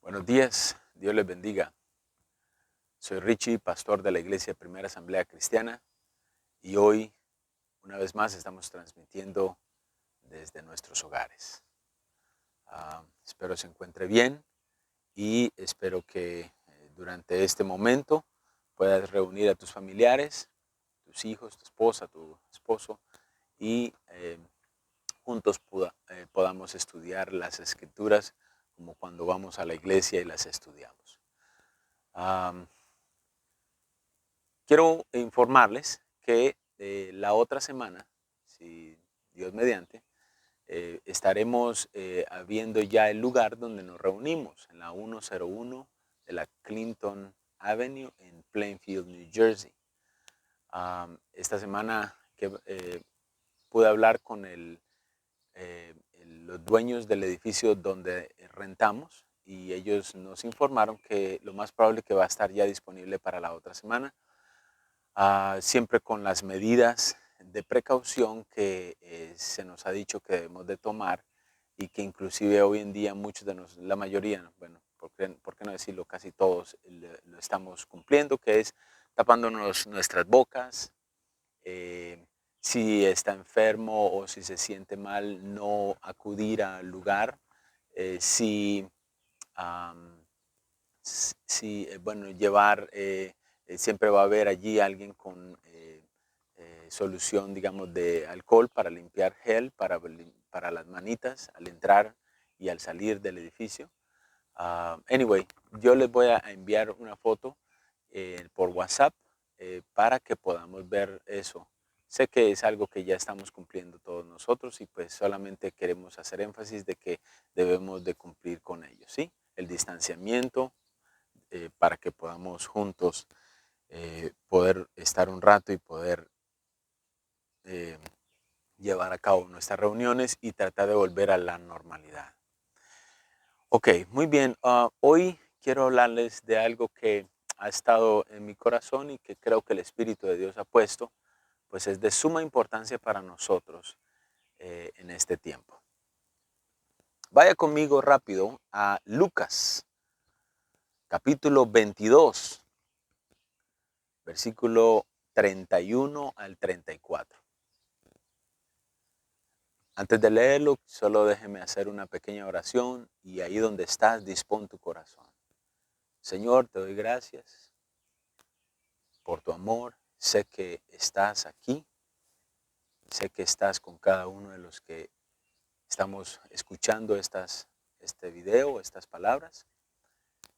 Buenos días, Dios les bendiga. Soy Richie, pastor de la Iglesia Primera Asamblea Cristiana, y hoy, una vez más, estamos transmitiendo desde nuestros hogares. Espero se encuentre bien y espero que durante este momento puedas reunir a tus familiares, tus hijos, tu esposa, tu esposo, y juntos podamos estudiar las Escrituras como cuando vamos a la iglesia y las estudiamos. Quiero informarles que la otra semana, si Dios mediante, estaremos viendo ya el lugar donde nos reunimos, en la 101 de la Clinton Avenue en Plainfield, New Jersey. Esta semana pude hablar con los dueños del edificio donde rentamos, y ellos nos informaron que lo más probable que va a estar ya disponible para la otra semana. Siempre con las medidas de precaución que se nos ha dicho que debemos de tomar, y que inclusive hoy en día muchos de nosotros, la mayoría, bueno, ¿por qué no decirlo? Casi todos lo estamos cumpliendo, que es tapándonos nuestras bocas. Si está enfermo o si se siente mal, no acudir al lugar. Bueno, llevar, siempre va a haber allí alguien con solución, digamos, de alcohol para limpiar gel para las manitas al entrar y al salir del edificio. Anyway, yo les voy a enviar una foto por WhatsApp para que podamos ver eso. Sé que es algo que ya estamos cumpliendo todos nosotros, y pues solamente queremos hacer énfasis de que debemos de cumplir con ello, ¿sí? El distanciamiento, para que podamos juntos poder estar un rato y poder llevar a cabo nuestras reuniones y tratar de volver a la normalidad. Ok, muy bien. Hoy quiero hablarles de algo que ha estado en mi corazón y que creo que el Espíritu de Dios ha puesto, pues es de suma importancia para nosotros en este tiempo. Vaya conmigo rápido a Lucas, capítulo 22, versículo 31 al 34. Antes de leerlo, solo déjeme hacer una pequeña oración, y ahí donde estás, dispón tu corazón. Señor, te doy gracias por tu amor. Sé que estás aquí. Sé que estás con cada uno de los que estamos escuchando este video, estas palabras.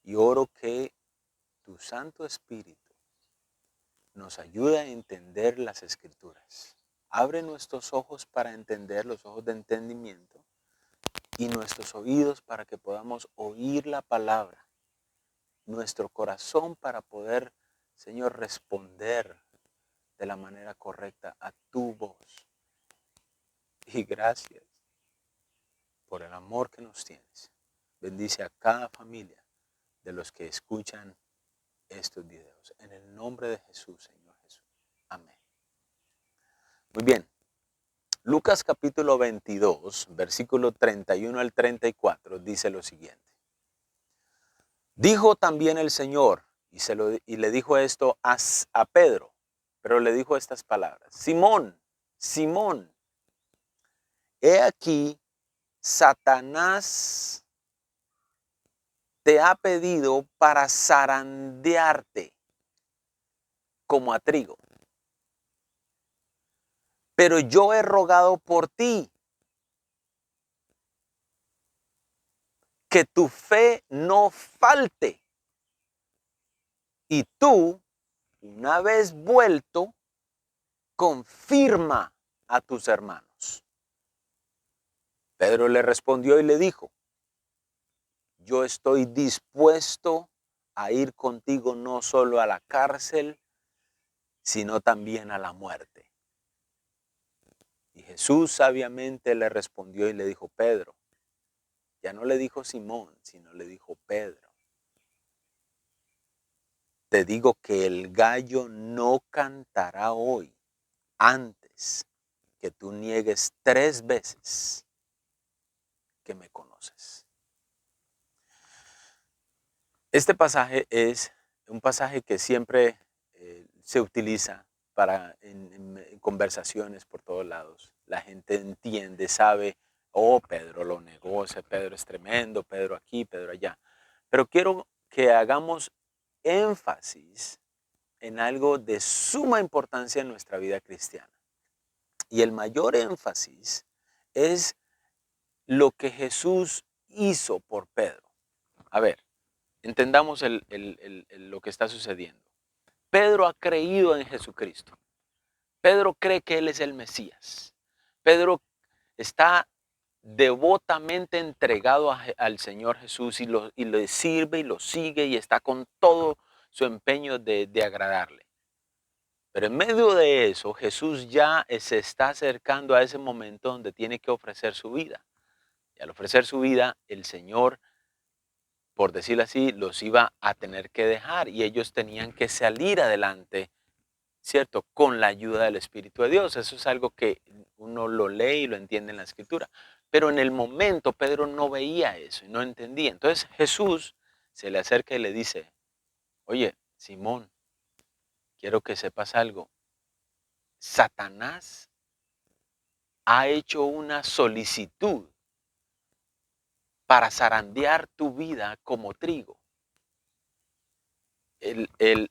Y oro que tu Santo Espíritu nos ayude a entender las Escrituras. Abre nuestros ojos para entender, los ojos de entendimiento, y nuestros oídos para que podamos oír la palabra. Nuestro corazón para poder, Señor, responder de la manera correcta a tu voz. Y gracias por el amor que nos tienes. Bendice a cada familia de los que escuchan estos videos. En el nombre de Jesús, Señor Jesús. Amén. Muy bien. Lucas capítulo 22, versículo 31 al 34, dice lo siguiente. Dijo también el Señor, y le dijo esto a Pedro, pero le dijo estas palabras: Simón, Simón, he aquí, Satanás te ha pedido para zarandearte como a trigo. Pero yo he rogado por ti, que tu fe no falte. Y tú, una vez vuelto, confirma a tus hermanos. Pedro le respondió y le dijo: yo estoy dispuesto a ir contigo no solo a la cárcel, sino también a la muerte. Y Jesús sabiamente le respondió y le dijo: Pedro. Ya no le dijo Simón, sino le dijo Pedro. Te digo que el gallo no cantará hoy antes que tú niegues 3 veces que me conoces. Este pasaje es un pasaje que siempre se utiliza en conversaciones por todos lados. La gente entiende, sabe, oh, Pedro lo negó, ese Pedro es tremendo, Pedro aquí, Pedro allá. Pero quiero que hagamos énfasis en algo de suma importancia en nuestra vida cristiana. Y el mayor énfasis es lo que Jesús hizo por Pedro. A ver, entendamos lo que está sucediendo. Pedro ha creído en Jesucristo. Pedro cree que Él es el Mesías. Pedro está devotamente entregado al Señor Jesús y le sirve y lo sigue y está con todo su empeño de agradarle. Pero en medio de eso, Jesús ya se está acercando a ese momento donde tiene que ofrecer su vida. Y al ofrecer su vida, el Señor, por decirlo así, los iba a tener que dejar y ellos tenían que salir adelante, ¿cierto? Con la ayuda del Espíritu de Dios. Eso es algo que uno lo lee y lo entiende en la Escritura. Pero en el momento Pedro no veía eso y no entendía. Entonces Jesús se le acerca y le dice, oye, Simón, quiero que sepas algo. Satanás ha hecho una solicitud para zarandear tu vida como trigo.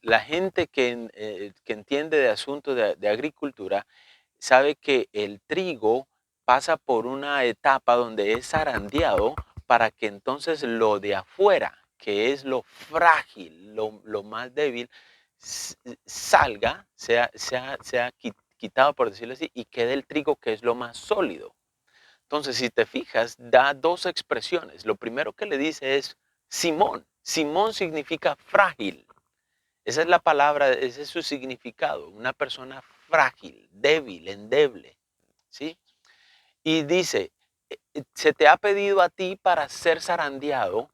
La gente que entiende de asuntos de agricultura sabe que el trigo pasa por una etapa donde es zarandeado para que entonces lo de afuera, que es lo frágil, lo más débil, salga, sea quitado, por decirlo así, y quede el trigo que es lo más sólido. Entonces, si te fijas, da dos expresiones. Lo primero que le dice es Simón. Simón significa frágil. Esa es la palabra, ese es su significado. Una persona frágil, débil, endeble. ¿Sí? Y dice, se te ha pedido a ti para ser zarandeado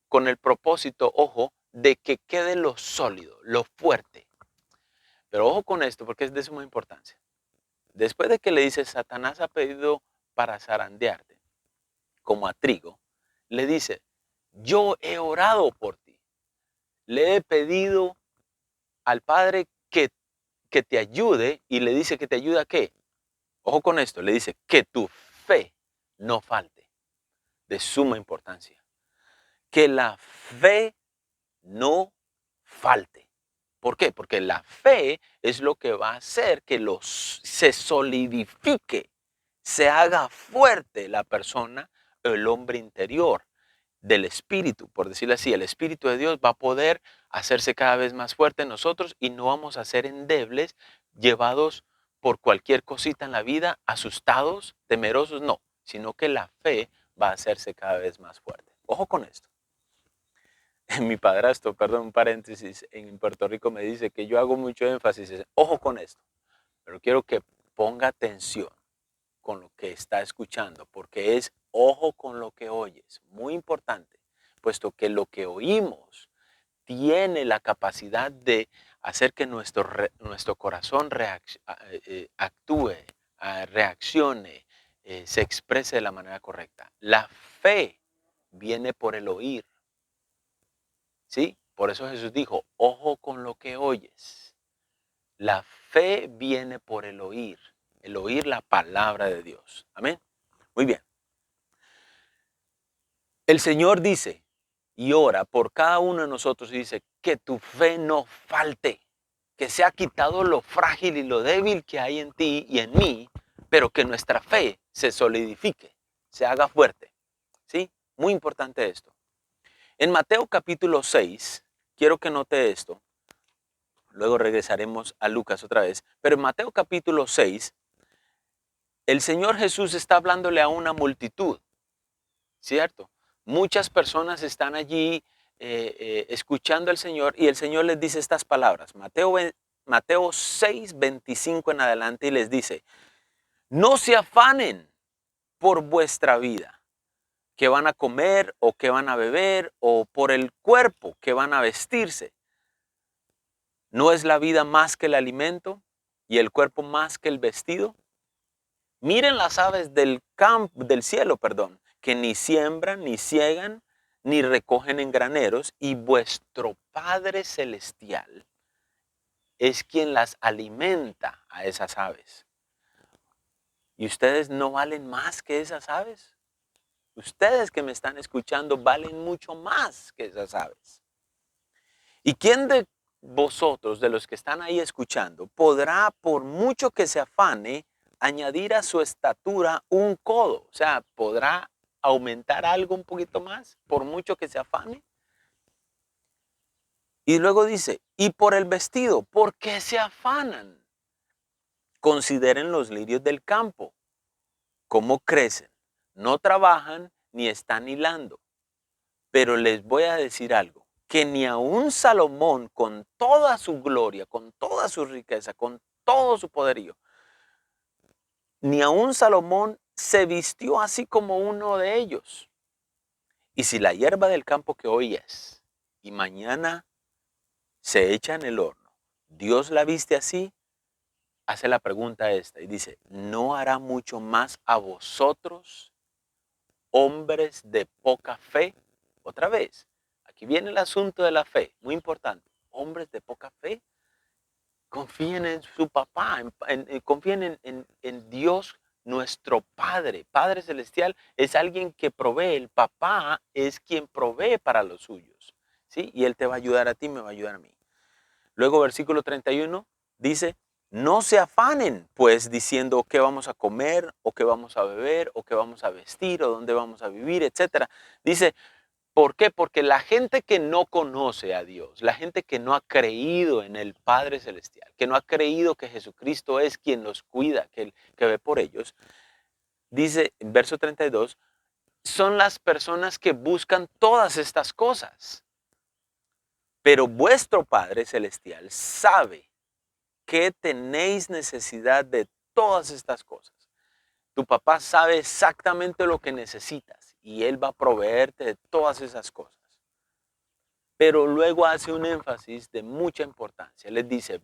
con el propósito, ojo, de que quede lo sólido, lo fuerte. Pero ojo con esto, porque es de suma importancia. Después de que le dice, Satanás ha pedido para zarandearte, como a trigo, le dice, yo he orado por ti. Le he pedido al Padre que te ayude y le dice que te ayude a qué. Ojo con esto, le dice que tu fe no falte. De suma importancia. Que la fe no falte. ¿Por qué? Porque la fe es lo que va a hacer que se solidifique, se haga fuerte la persona, el hombre interior del Espíritu, por decirlo así. El Espíritu de Dios va a poder hacerse cada vez más fuerte en nosotros y no vamos a ser endebles, llevados por cualquier cosita en la vida, asustados, temerosos, no, sino que la fe va a hacerse cada vez más fuerte. Ojo con esto. Mi padrastro, perdón, un paréntesis, en Puerto Rico me dice que yo hago mucho énfasis, ojo con esto, pero quiero que ponga atención con lo que está escuchando, porque es ojo con lo que oyes, muy importante, puesto que lo que oímos tiene la capacidad de hacer que nuestro corazón actúe, reaccione, se exprese de la manera correcta. La fe viene por el oír, ¿sí? Por eso Jesús dijo, ojo con lo que oyes. La fe viene por el oír la palabra de Dios. Amén. Muy bien. El Señor dice y ora por cada uno de nosotros y dice que tu fe no falte, que se ha quitado lo frágil y lo débil que hay en ti y en mí, pero que nuestra fe se solidifique, se haga fuerte. ¿Sí? Muy importante esto. En Mateo capítulo 6, quiero que note esto, luego regresaremos a Lucas otra vez, pero en Mateo capítulo 6, el Señor Jesús está hablándole a una multitud, ¿cierto? Muchas personas están allí escuchando al Señor y el Señor les dice estas palabras. Mateo 6, 25 en adelante y les dice, no se afanen por vuestra vida, qué van a comer o qué van a beber o por el cuerpo que van a vestirse. ¿No es la vida más que el alimento y el cuerpo más que el vestido? Miren las aves del cielo, que ni siembran ni ciegan ni recogen en graneros, y vuestro Padre Celestial es quien las alimenta a esas aves. ¿Y ustedes no valen más que esas aves? Ustedes que me están escuchando valen mucho más que esas aves. ¿Y quién de vosotros, de los que están ahí escuchando, podrá, por mucho que se afane, añadir a su estatura un codo? O sea, ¿podrá aumentar algo un poquito más, por mucho que se afane? Y luego dice, y por el vestido, ¿por qué se afanan? Consideren los lirios del campo, cómo crecen. No trabajan ni están hilando. Pero les voy a decir algo, que ni aun Salomón, con toda su gloria, con toda su riqueza, con todo su poderío, ni aun Salomón se vistió así como uno de ellos. Y si la hierba del campo que hoy es y mañana se echa en el horno, Dios la viste así, hace la pregunta esta y dice, ¿no hará mucho más a vosotros, hombres de poca fe? Otra vez, aquí viene el asunto de la fe, muy importante. Hombres de poca fe, confíen en su papá, confíen en Dios, nuestro Padre. Padre Celestial es alguien que provee, el papá es quien provee para los suyos, ¿sí? Y Él te va a ayudar a ti, me va a ayudar a mí. Luego, versículo 31 dice, no se afanen, pues, diciendo qué vamos a comer, o qué vamos a beber, o qué vamos a vestir, o dónde vamos a vivir, etcétera. Dice, ¿por qué? Porque la gente que no conoce a Dios, la gente que no ha creído en el Padre Celestial, que no ha creído que Jesucristo es quien los cuida, que ve por ellos, dice en verso 32, son las personas que buscan todas estas cosas. Pero vuestro Padre Celestial sabe que tenéis necesidad de todas estas cosas. Tu papá sabe exactamente lo que necesitas y Él va a proveerte de todas esas cosas. Pero luego hace un énfasis de mucha importancia. Les dice,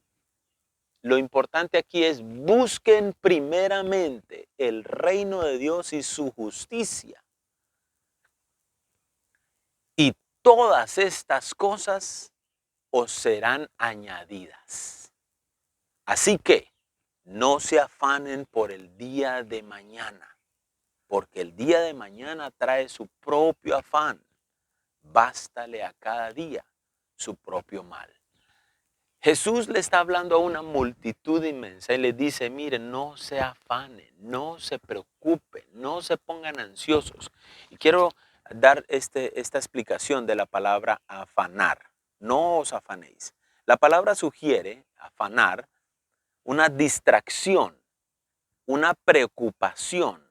lo importante aquí es busquen primeramente el reino de Dios y su justicia. Y todas estas cosas os serán añadidas. Así que no se afanen por el día de mañana, porque el día de mañana trae su propio afán. Bástale a cada día su propio mal. Jesús le está hablando a una multitud inmensa y le dice, miren, no se afanen, no se preocupen, no se pongan ansiosos. Y quiero dar esta explicación de la palabra afanar. No os afanéis. La palabra sugiere, afanar, una distracción, una preocupación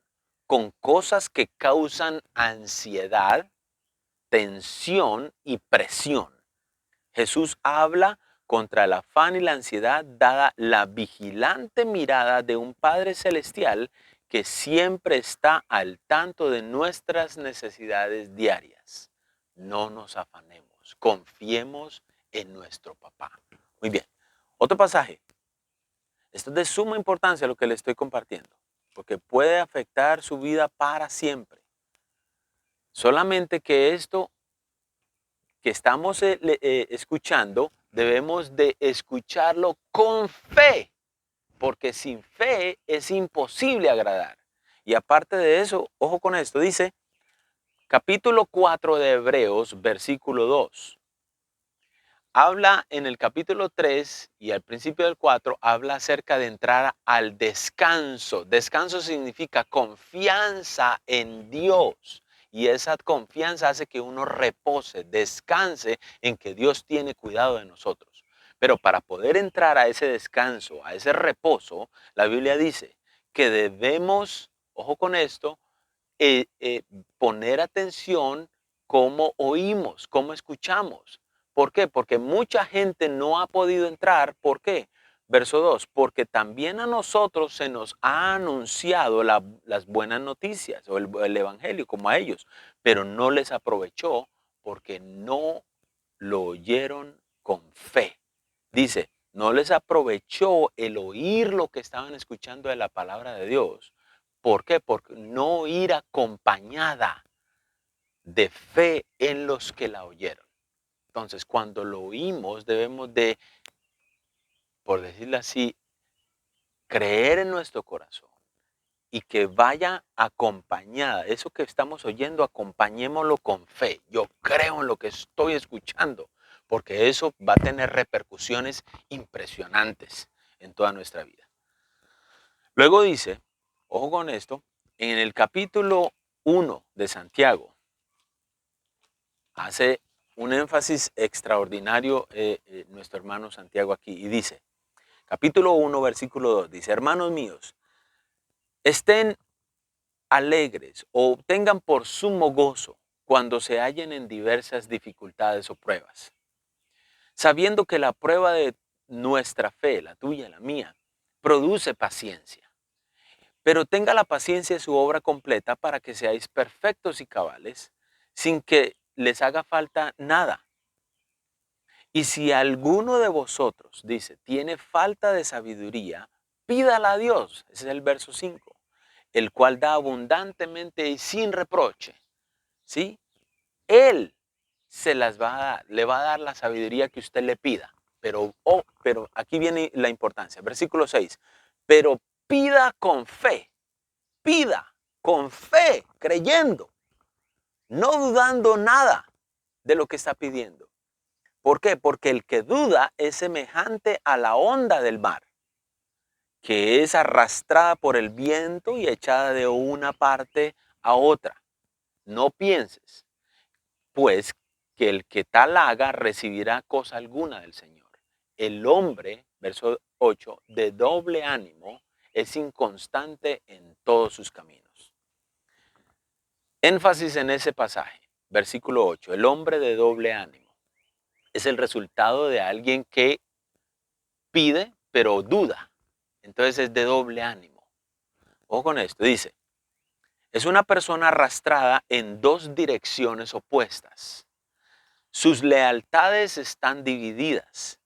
con cosas que causan ansiedad, tensión y presión. Jesús habla contra el afán y la ansiedad dada la vigilante mirada de un Padre Celestial que siempre está al tanto de nuestras necesidades diarias. No nos afanemos, confiemos en nuestro papá. Muy bien, otro pasaje. Esto es de suma importancia lo que le estoy compartiendo, porque puede afectar su vida para siempre. Solamente que esto que estamos escuchando, debemos de escucharlo con fe, porque sin fe es imposible agradar. Y aparte de eso, ojo con esto, dice capítulo 4 de Hebreos, versículo 2. Habla en el capítulo 3 y al principio del 4, habla acerca de entrar al descanso. Descanso significa confianza en Dios. Y esa confianza hace que uno repose, descanse en que Dios tiene cuidado de nosotros. Pero para poder entrar a ese descanso, a ese reposo, la Biblia dice que debemos, ojo con esto, poner atención cómo oímos, cómo escuchamos. ¿Por qué? Porque mucha gente no ha podido entrar. ¿Por qué? Verso 2, porque también a nosotros se nos ha anunciado las buenas noticias o el evangelio como a ellos, pero no les aprovechó porque no lo oyeron con fe. Dice, no les aprovechó el oír lo que estaban escuchando de la palabra de Dios. ¿Por qué? Porque no ir acompañada. de fe en los que la oyeron. Entonces, cuando lo oímos, debemos de, por decirlo así, creer en nuestro corazón y que vaya acompañada. Eso que estamos oyendo, acompañémoslo con fe. Yo creo en lo que estoy escuchando, porque eso va a tener repercusiones impresionantes en toda nuestra vida. Luego dice, ojo con esto, en el capítulo 1 de Santiago, hace un énfasis extraordinario nuestro hermano Santiago aquí y dice, capítulo 1, versículo 2, dice, hermanos míos, estén alegres o tengan por sumo gozo cuando se hallen en diversas dificultades o pruebas, sabiendo que la prueba de nuestra fe, la tuya, la mía, produce paciencia. Pero tenga la paciencia su obra completa para que seáis perfectos y cabales, sin que les haga falta nada. Y si alguno de vosotros, dice, tiene falta de sabiduría, pídala a Dios, ese es el verso 5, el cual da abundantemente y sin reproche, ¿sí? Él se las va a dar, le va a dar la sabiduría que usted le pida. Pero aquí viene la importancia, versículo 6, pero pida con fe, creyendo, no dudando nada de lo que está pidiendo. ¿Por qué? Porque el que duda es semejante a la onda del mar, que es arrastrada por el viento y echada de una parte a otra. No pienses, pues, que el que tal haga recibirá cosa alguna del Señor. El hombre, verso 8, de doble ánimo es inconstante en todos sus caminos. Énfasis en ese pasaje, versículo 8, el hombre de doble ánimo es el resultado de alguien que pide, pero duda. Entonces es de doble ánimo. Ojo con esto, dice, es una persona arrastrada en dos direcciones opuestas. Sus lealtades están divididas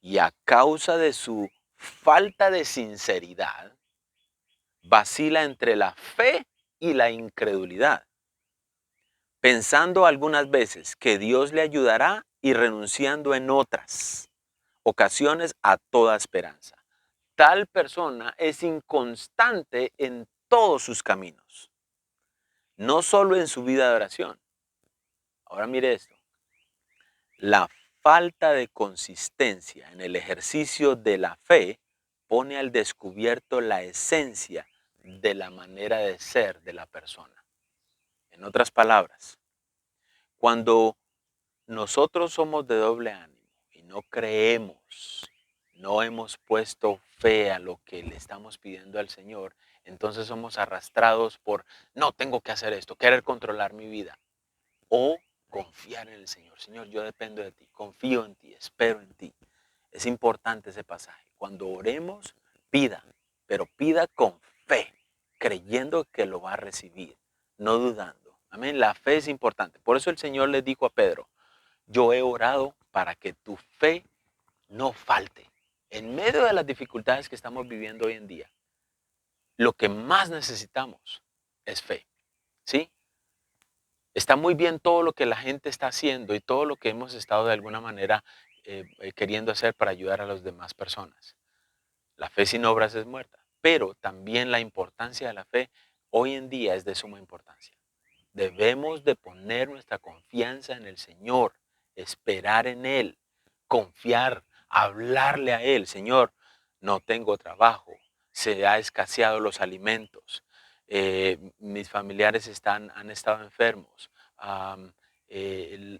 y a causa de su falta de sinceridad, vacila entre la fe y la incredulidad, pensando algunas veces que Dios le ayudará y renunciando en otras ocasiones a toda esperanza. Tal persona es inconstante en todos sus caminos, no solo en su vida de oración. Ahora mire esto. La falta de consistencia en el ejercicio de la fe pone al descubierto la esencia de la manera de ser de la persona. En otras palabras, cuando nosotros somos de doble ánimo y no creemos, no hemos puesto fe a lo que le estamos pidiendo al Señor, entonces somos arrastrados por, no tengo que hacer esto, querer controlar mi vida. O confiar en el Señor. Señor, yo dependo de ti, confío en ti, espero en ti. Es importante ese pasaje. Cuando oremos, pida, pero pida con fe, creyendo que lo va a recibir, no dudando. Amén. La fe es importante. Por eso el Señor le dijo a Pedro, yo he orado para que tu fe no falte. En medio de las dificultades que estamos viviendo hoy en día, lo que más necesitamos es fe. ¿Sí? Está muy bien todo lo que la gente está haciendo y todo lo que hemos estado de alguna manera queriendo hacer para ayudar a las demás personas. La fe sin obras es muerta, pero también la importancia de la fe hoy en día es de suma importancia. Debemos de poner nuestra confianza en el Señor, esperar en Él, confiar, hablarle a Él. Señor, no tengo trabajo, se ha escaseado los alimentos, mis familiares han estado enfermos,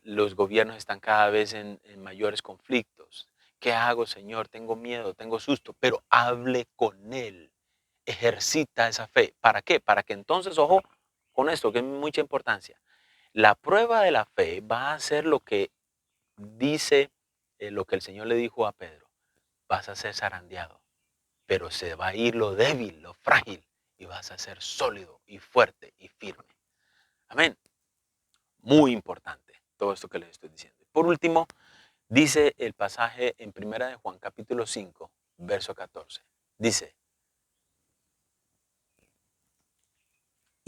los gobiernos están cada vez en mayores conflictos. ¿Qué hago, Señor? Tengo miedo, tengo susto, pero hable con Él, ejercita esa fe. ¿Para qué? Para que entonces, ojo, con esto que es mucha importancia. La prueba de la fe va a ser lo que dice, lo que el Señor le dijo a Pedro. Vas a ser zarandeado, pero se va a ir lo débil, lo frágil, y vas a ser sólido y fuerte y firme. Amén. Muy importante todo esto que les estoy diciendo. Por último, dice el pasaje en 1 de Juan capítulo 5, verso 14. Dice,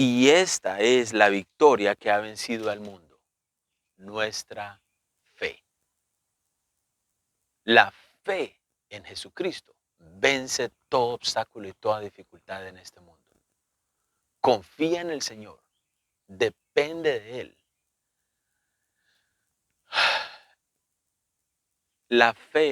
Y esta es la victoria que ha vencido al mundo, nuestra fe. La fe en Jesucristo vence todo obstáculo y toda dificultad en este mundo. Confía en el Señor, depende de Él. La fe